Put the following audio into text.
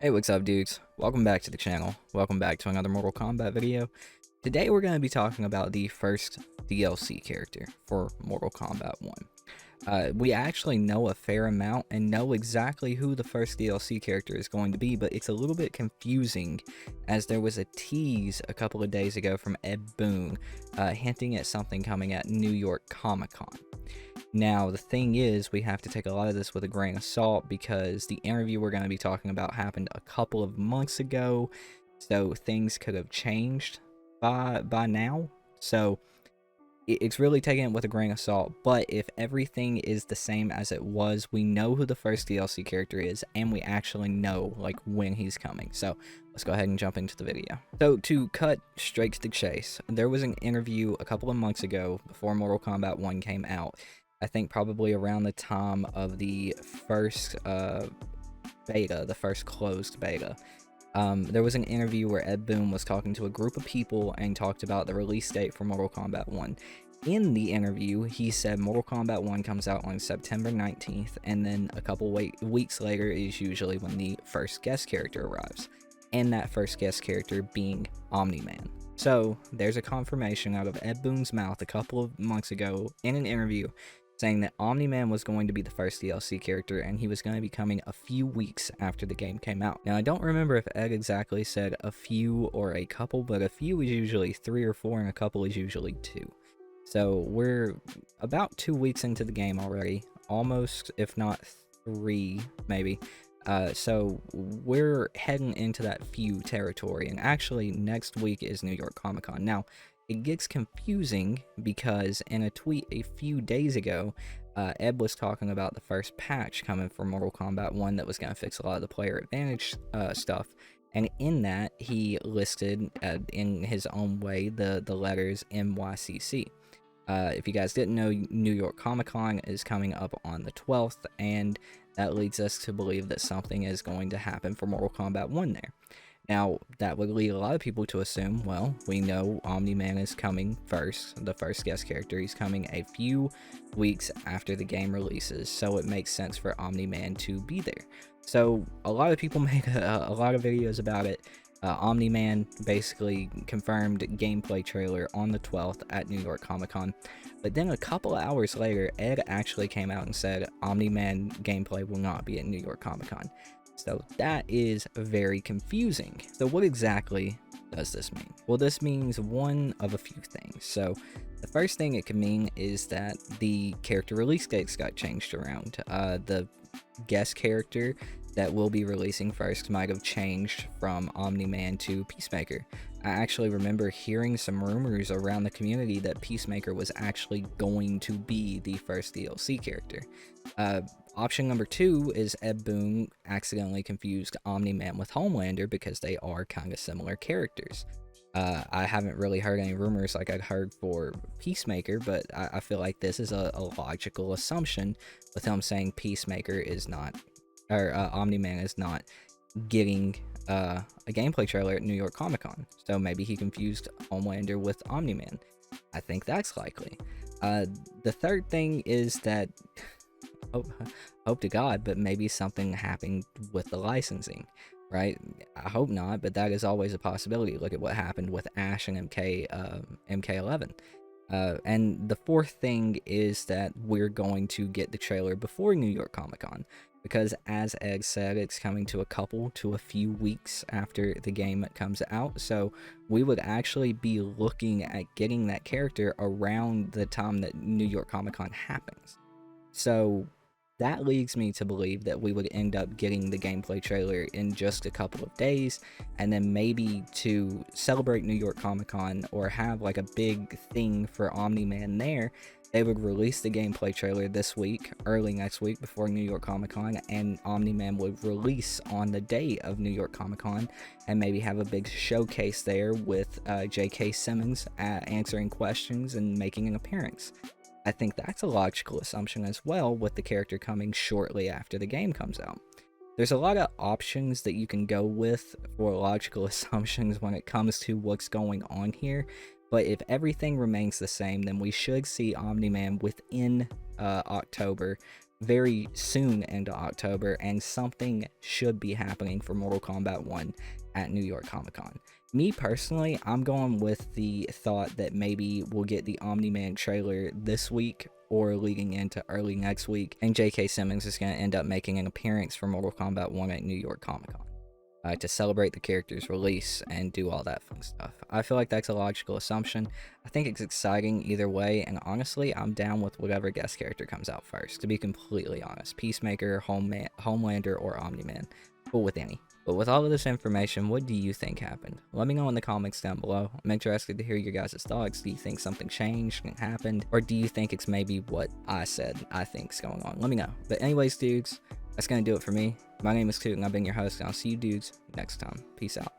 Hey, what's up, dudes? Welcome back to the channel. Welcome back to another Mortal Kombat video. Today we're going to be talking about the first DLC character for Mortal Kombat 1. We actually know a fair amount and know exactly who the first DLC character is going to be, but it's a little bit confusing as there was a tease a couple of days ago from Ed Boon hinting at something coming at New York Comic Con. Now, the thing is, we have to take a lot of this with a grain of salt because the interview we're going to be talking about happened a couple of months ago, so things could have changed by now. So it's really taking it with a grain of salt, but if everything is the same as it was, we know who the first DLC character is, and we actually know like when he's coming. So let's go ahead and jump into the video. So to cut straight to the chase, there was an interview a couple of months ago before Mortal Kombat 1 came out. I think probably around the time of the first beta, the first closed beta. There was an interview where Ed Boon was talking to a group of people and talked about the release date for Mortal Kombat 1. In the interview, he said Mortal Kombat 1 comes out on September 19th, and then a couple weeks later is usually when the first guest character arrives. And that first guest character being Omni-Man. So there's a confirmation out of Ed Boon's mouth a couple of months ago in an interview saying that Omni-Man was going to be the first DLC character and he was going to be coming a few weeks after the game came out. Now, I don't remember if Ed exactly said a few or a couple, but a few is usually 3 or 4 and a couple is usually 2. So we're about 2 weeks into the game already, almost, if not 3, maybe. So we're heading into that few territory, and actually next week is New York Comic Con. Now, it gets confusing because in a tweet a few days ago, Ed was talking about the first patch coming for Mortal Kombat 1 that was going to fix a lot of the player advantage stuff. And in that, he listed, in his own way, the letters NYCC. If you guys didn't know, New York Comic Con is coming up on the 12th, and that leads us to believe that something is going to happen for Mortal Kombat 1 there. Now, that would lead a lot of people to assume, well, we know Omni-Man is coming first, the first guest character. He's coming a few weeks after the game releases, so it makes sense for Omni-Man to be there. So, a lot of people make a lot of videos about it. Omni-Man basically confirmed gameplay trailer on the 12th at New York Comic Con. But then a couple of hours later, Ed actually came out and said Omni-Man gameplay will not be at New York Comic Con. So that is very confusing. So what exactly does this mean? Well, this means one of a few things. So the first thing it could mean is that the character release dates got changed around. The guest character that will be releasing first might have changed from Omni-Man to Peacemaker. I actually remember hearing some rumors around the community that Peacemaker was actually going to be the first DLC character. Option number 2 is Ed Boon accidentally confused Omni-Man with Homelander because they are kind of similar characters. I haven't really heard any rumors like I'd heard for Peacemaker, but I feel like this is a logical assumption with him saying Peacemaker is not, or Omni-Man is not getting a gameplay trailer at New York Comic Con. So maybe he confused Homelander with Omni-Man. I think that's likely. The third thing is that, hope to God, but maybe something happened with the licensing, right? I hope not, but that is always a possibility. Look at what happened with Ash and MK11. And the fourth thing is that we're going to get the trailer before New York Comic Con, because as Ed said, it's coming to a few weeks after the game comes out. So we would actually be looking at getting that character around the time that New York Comic Con happens. So that leads me to believe that we would end up getting the gameplay trailer in just a couple of days, and then maybe to celebrate New York Comic Con or have like a big thing for Omni-Man there, they would release the gameplay trailer this week, early next week before New York Comic Con, and Omni-Man would release on the day of New York Comic Con, and maybe have a big showcase there with J.K. Simmons answering questions and making an appearance. I think that's a logical assumption as well, with the character coming shortly after the game comes out. There's a lot of options that you can go with for logical assumptions when it comes to what's going on here, but if everything remains the same, then we should see Omni-Man within October very soon into October, and something should be happening for Mortal Kombat 1 at New York Comic Con. Me personally, I'm going with the thought that maybe we'll get the Omni-Man trailer this week or leading into early next week, and J.K. Simmons is going to end up making an appearance for Mortal Kombat 1 at New York Comic Con. To celebrate the character's release and do all that fun stuff. I feel like that's a logical assumption. I think it's exciting either way, and honestly, I'm down with whatever guest character comes out first, to be completely honest. Peacemaker, Homelander, or Omni-Man. Cool with any. But with all of this information, what do you think happened? Let me know in the comments down below. I'm interested to hear your guys' thoughts. Do you think something changed and happened? Or do you think it's maybe what I said I think's going on? Let me know. But anyways, dudes, that's going to do it for me. My name is Toot, and I've been your host, and I'll see you dudes next time. Peace out.